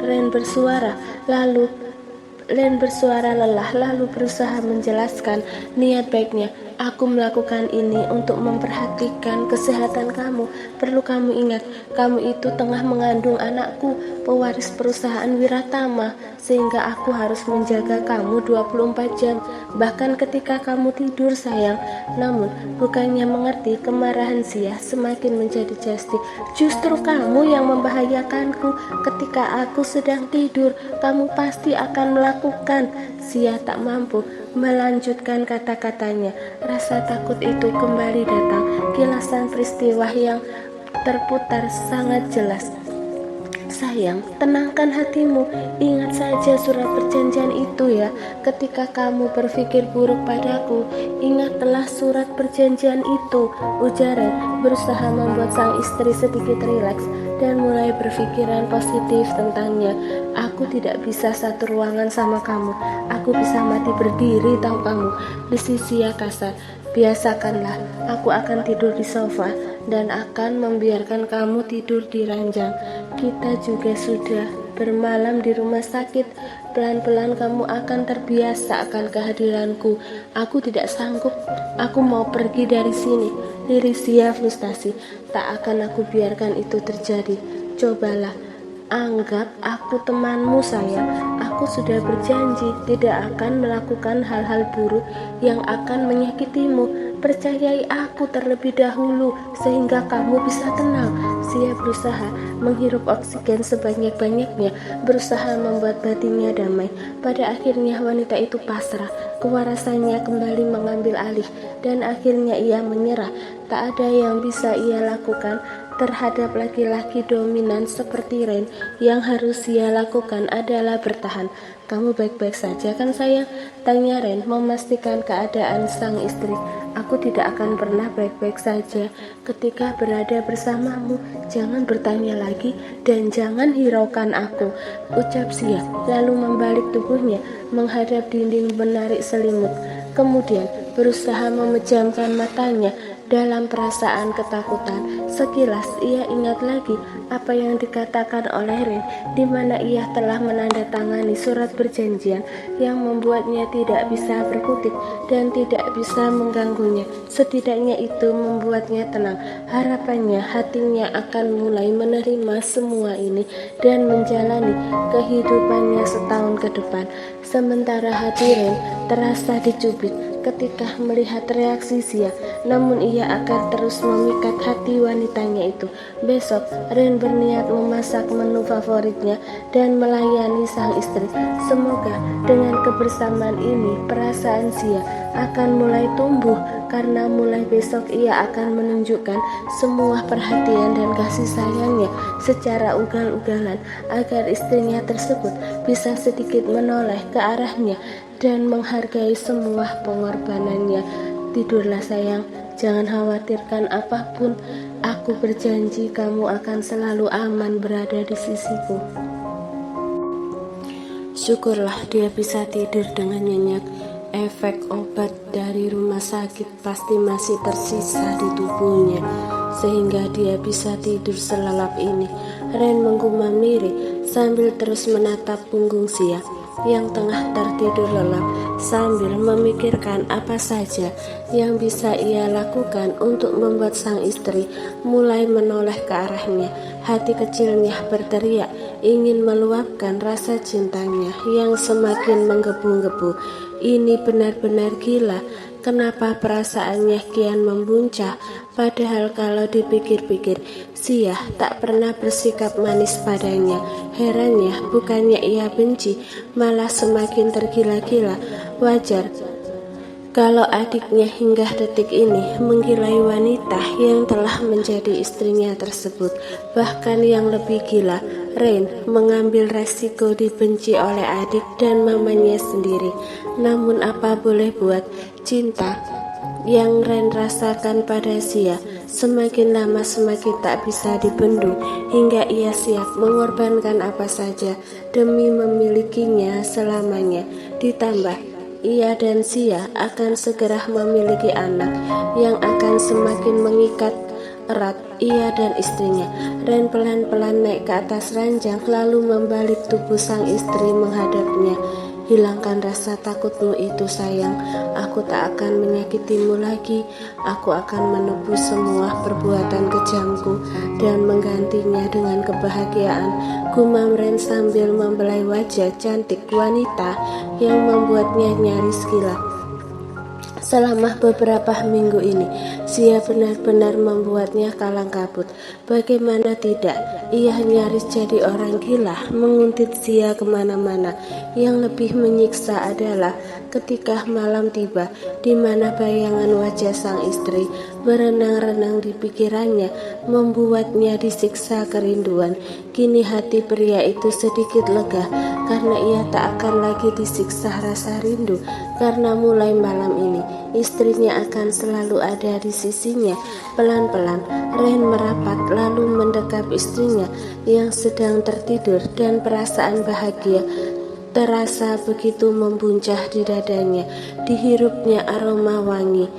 Ren bersuara lelah lalu berusaha menjelaskan niat baiknya. Aku melakukan ini untuk memperhatikan kesehatan kamu. Perlu kamu ingat, kamu itu tengah mengandung anakku, pewaris perusahaan Wiratama, sehingga aku harus menjaga kamu 24 jam, bahkan ketika kamu tidur sayang. Namun, bukannya mengerti, kemarahan Zia semakin menjadi jasti. Justru kamu yang membahayakanku. Ketika aku sedang tidur, kamu pasti akan melakukan. Zia tak mampu melanjutkan kata-katanya. Rasa takut itu kembali datang. Kilasan peristiwa yang terputar sangat jelas. Sayang, tenangkan hatimu. Ingat saja surat perjanjian itu ya. Ketika kamu berpikir buruk padaku, ingatlah surat perjanjian itu, ujar Ren, berusaha membuat sang istri sedikit rileks dan mulai berpikiran positif tentangnya. Aku tidak bisa satu ruangan sama kamu. Aku bisa mati berdiri, tahu kamu. Desis Zia kasar. Biasakanlah, aku akan tidur di sofa dan akan membiarkan kamu tidur di ranjang. Kita juga sudah bermalam di rumah sakit. Pelan-pelan kamu akan terbiasa akan kehadiranku. Aku tidak sanggup. Aku mau pergi dari sini. Lirik Zia frustasi. Tak akan aku biarkan itu terjadi. Cobalah, anggap aku temanmu sayang. Aku sudah berjanji tidak akan melakukan hal-hal buruk yang akan menyakitimu. Percayai aku terlebih dahulu sehingga kamu bisa tenang. Zia berusaha menghirup oksigen sebanyak-banyaknya, berusaha membuat batinnya damai. Pada akhirnya wanita itu pasrah. Kewarasannya kembali mengambil alih dan akhirnya ia menyerah. Tak ada yang bisa ia lakukan terhadap laki-laki dominan seperti Ren. Yang harus ia lakukan adalah bertahan. Kamu baik-baik saja kan sayang? Tanya Ren memastikan keadaan sang istri. Aku tidak akan pernah baik-baik saja ketika berada bersamamu. Jangan bertanya lagi dan jangan hiraukan aku, ucap Zia, lalu membalik tubuhnya menghadap dinding menarik selimut. Kemudian berusaha memejamkan matanya dalam perasaan ketakutan. Sekilas ia ingat lagi apa yang dikatakan oleh Ren, di mana ia telah menandatangani surat perjanjian yang membuatnya tidak bisa berkutik dan tidak bisa mengganggunya. Setidaknya itu membuatnya tenang. Harapannya hatinya akan mulai menerima semua ini dan menjalani kehidupannya setahun ke depan. Sementara hati Ren terasa dicubit ketika melihat reaksi Zia, namun ia akan terus memikat hati wanitanya itu. Besok, Ren berniat memasak menu favoritnya dan melayani sang istri. Semoga dengan kebersamaan ini, perasaan Zia akan mulai tumbuh karena mulai besok ia akan menunjukkan semua perhatian dan kasih sayangnya secara ugal-ugalan agar istrinya tersebut bisa sedikit menoleh ke arahnya dan menghargai semua pengorbanannya. Tidurlah sayang, jangan khawatirkan apapun. Aku berjanji kamu akan selalu aman berada di sisiku. Syukurlah dia bisa tidur dengan nyenyak. Efek obat dari rumah sakit pasti masih tersisa di tubuhnya, sehingga dia bisa tidur selelap ini. Ren menggumam lirih sambil terus menatap punggung Zia yang tengah tertidur lelap, sambil memikirkan apa saja yang bisa ia lakukan untuk membuat sang istri mulai menoleh ke arahnya. Hati kecilnya berteriak ingin meluapkan rasa cintanya yang semakin menggebu-gebu. Ini benar-benar gila. Kenapa perasaannya kian membuncah? Padahal kalau dipikir-pikir, Zia tak pernah bersikap manis padanya. Herannya, bukannya ia benci, malah semakin tergila-gila. Wajar kalau adiknya hingga detik ini menggilai wanita yang telah menjadi istrinya tersebut. Bahkan yang lebih gila, Ren mengambil resiko dibenci oleh adik dan mamanya sendiri. Namun apa boleh buat, cinta yang Ren rasakan pada Zia semakin lama semakin tak bisa dibendung, hingga ia siap mengorbankan apa saja demi memilikinya selamanya. Ditambah ia dan Zia akan segera memiliki anak yang akan semakin mengikat erat ia dan istrinya. Ren pelan-pelan naik ke atas ranjang lalu membalik tubuh sang istri menghadapnya. Hilangkan rasa takutmu itu sayang, aku tak akan menyakitimu lagi, aku akan menebus semua perbuatan kejamku dan menggantinya dengan kebahagiaan, gumam Ren sambil membelai wajah cantik wanita yang membuatnya nyaris gila. Selama beberapa minggu ini, Zia benar-benar membuatnya kalang kabut. Bagaimana tidak, ia nyaris jadi orang gila, menguntit Zia kemana-mana. Yang lebih menyiksa adalah ketika malam tiba, di mana bayangan wajah sang istri berenang-renang di pikirannya, membuatnya disiksa kerinduan. Kini hati pria itu sedikit lega, karena ia tak akan lagi disiksa rasa rindu, karena mulai malam ini istrinya akan selalu ada di sisinya. Pelan-pelan Ren merapat lalu mendekap istrinya yang sedang tertidur, dan perasaan bahagia terasa begitu membuncah di dadanya. Dihirupnya aroma wangi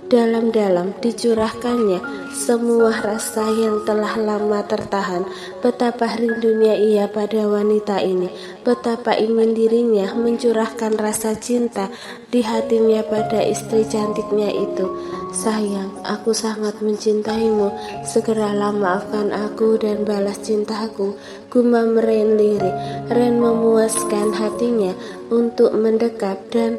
dalam-dalam, dicurahkannya semua rasa yang telah lama tertahan. Betapa rindunya ia pada wanita ini, betapa ingin dirinya mencurahkan rasa cinta di hatinya pada istri cantiknya itu. Sayang, aku sangat mencintaimu, segeralah maafkan aku dan balas cintaku, gumam Ren lirih. Ren memuaskan hatinya untuk mendekap dan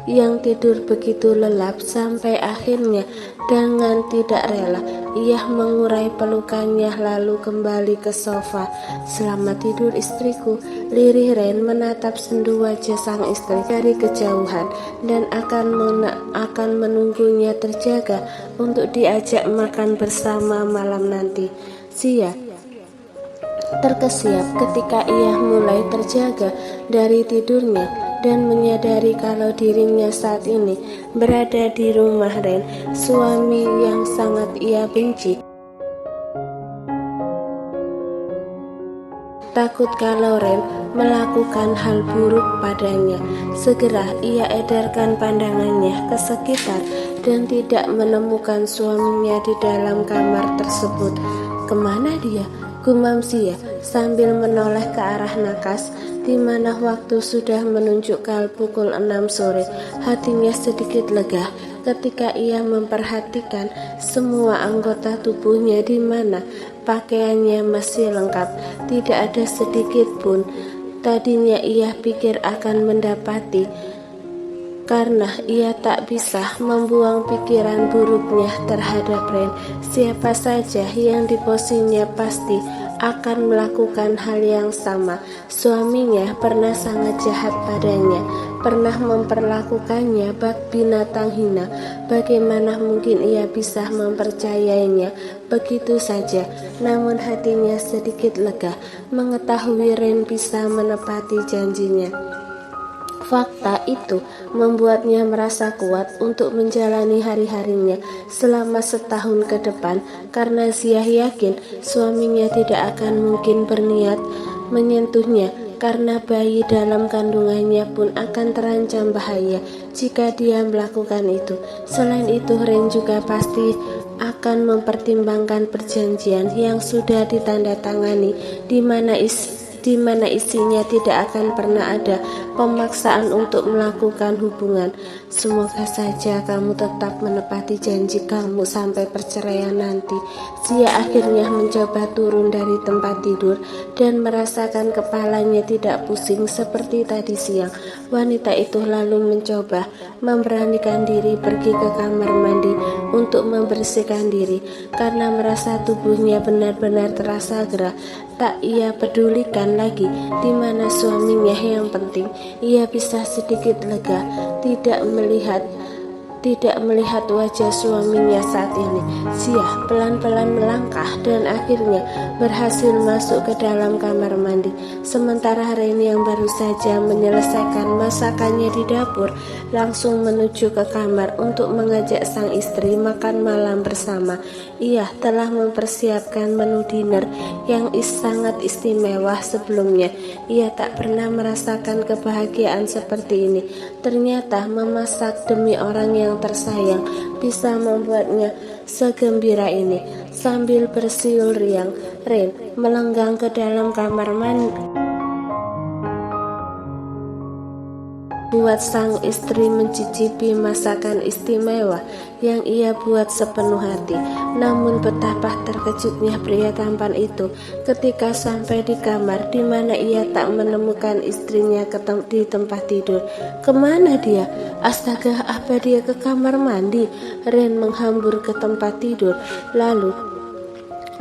yang tidur begitu lelap sampai akhirnya dengan tidak rela ia mengurai pelukannya lalu kembali ke sofa. Selamat tidur istriku, lirih Ren menatap sendu wajah sang istri dari kejauhan dan akan menunggunya terjaga untuk diajak makan bersama malam nanti. Zia terkesiap ketika ia mulai terjaga dari tidurnya dan menyadari kalau dirinya saat ini berada di rumah Ren, suami yang sangat ia benci. Takut kalau Ren melakukan hal buruk padanya, segera ia edarkan pandangannya ke sekitar dan tidak menemukan suaminya di dalam kamar tersebut. Kemana dia? Gumam Zia sambil menoleh ke arah nakas, di mana waktu sudah menunjukkan pukul 6 sore. Hatinya sedikit lega ketika ia memperhatikan semua anggota tubuhnya, di mana pakaiannya masih lengkap, tidak ada sedikit pun tadinya ia pikir akan mendapati, karena ia tak bisa membuang pikiran buruknya terhadap Ren. Siapa saja yang diposinya pasti akan melakukan hal yang sama. Suaminya pernah sangat jahat padanya, pernah memperlakukannya bak binatang hina. Bagaimana mungkin ia bisa mempercayainya begitu saja? Namun hatinya sedikit lega mengetahui Ren bisa menepati janjinya. Fakta itu membuatnya merasa kuat untuk menjalani hari-harinya selama setahun ke depan, karena Zia yakin suaminya tidak akan mungkin berniat menyentuhnya, karena bayi dalam kandungannya pun akan terancam bahaya jika dia melakukan itu. Selain itu, Ren juga pasti akan mempertimbangkan perjanjian yang sudah ditandatangani, di mana isinya tidak akan pernah ada pemaksaan untuk melakukan hubungan. Semoga saja kamu tetap menepati janji kamu sampai perceraian nanti. Zia akhirnya mencoba turun dari tempat tidur dan merasakan kepalanya tidak pusing seperti tadi siang. Wanita itu lalu mencoba memberanikan diri pergi ke kamar mandi untuk membersihkan diri, karena merasa tubuhnya benar-benar terasa gerah. Tak ia pedulikan lagi di mana suaminya, yang penting ia bisa sedikit lega tidak melihat wajah suaminya saat ini. Zia pelan-pelan melangkah dan akhirnya berhasil masuk ke dalam kamar mandi. Sementara Ren yang baru saja menyelesaikan masakannya di dapur langsung menuju ke kamar untuk mengajak sang istri makan malam bersama. Ia telah mempersiapkan menu dinner yang sangat istimewa sebelumnya. Ia tak pernah merasakan kebahagiaan seperti ini. Ternyata memasak demi orang yang tersayang bisa membuatnya segembira ini. Sambil bersiul riang, Ren melenggang ke dalam kamar mandi buat sang istri mencicipi masakan istimewa yang ia buat sepenuh hati. Namun betapa terkejutnya pria tampan itu ketika sampai di kamar di mana ia tak menemukan istrinya di tempat tidur. Kemana dia? Astaga, apa dia ke kamar mandi? Ren menghambur ke tempat tidur lalu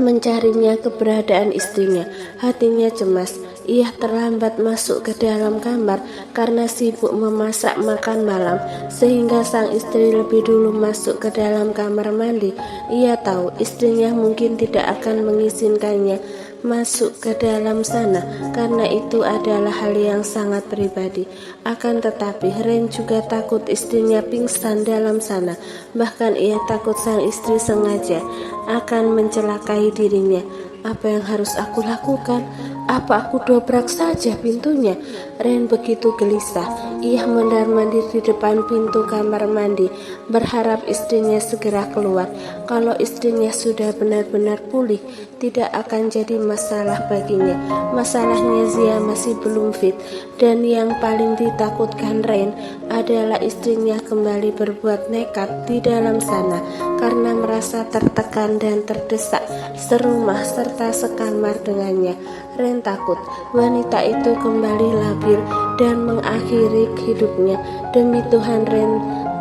mencarinya keberadaan istrinya. Hatinya cemas. Ia terlambat masuk ke dalam kamar karena sibuk memasak makan malam, sehingga sang istri lebih dulu masuk ke dalam kamar mandi. Ia tahu istrinya mungkin tidak akan mengizinkannya masuk ke dalam sana karena itu adalah hal yang sangat pribadi. Akan tetapi Ren juga takut istrinya pingsan dalam sana. Bahkan ia takut sang istri sengaja akan mencelakai dirinya. Apa yang harus aku lakukan? Apa aku dobrak saja pintunya? Ren begitu gelisah. Ia mondar-mandir di depan pintu kamar mandi, berharap istrinya segera keluar. Kalau istrinya sudah benar-benar pulih, tidak akan jadi masalah baginya. Masalahnya Zia masih belum fit, dan yang paling ditakutkan Ren adalah istrinya kembali berbuat nekat di dalam sana karena merasa tertekan dan terdesak serumah serta sekamar dengannya. Ren takut wanita itu kembali labil dan mengakhiri hidupnya. Demi Tuhan, Ren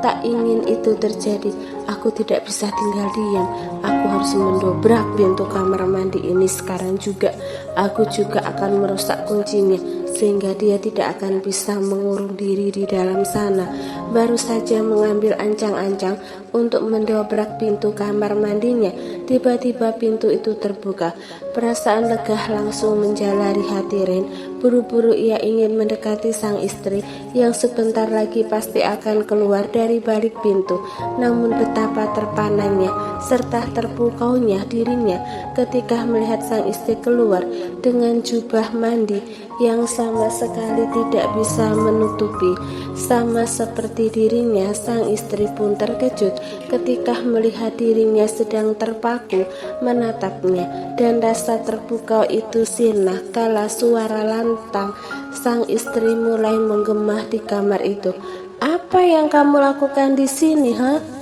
tak ingin itu terjadi. Aku tidak bisa tinggal diam. Aku harus mendobrak pintu kamar mandi ini sekarang juga. Aku juga akan merusak kuncinya sehingga dia tidak akan bisa mengurung diri di dalam sana. Baru saja mengambil ancang-ancang untuk mendobrak pintu kamar mandinya, tiba-tiba pintu itu terbuka. Perasaan lega langsung menjalari hati Ren. Buru-buru ia ingin mendekati sang istri yang sebentar lagi pasti akan keluar dari balik pintu. Namun betapa terpananya serta terpukaunya dirinya ketika melihat sang istri keluar dengan jubah mandi yang sama sekali tidak bisa menutupi. Sama seperti dirinya, sang istri pun terkejut ketika melihat dirinya sedang terpaku menatapnya, dan rasa terpukau itu sirna kala suara lantang sang istri mulai menggema di kamar itu. Apa yang kamu lakukan di sini, ha?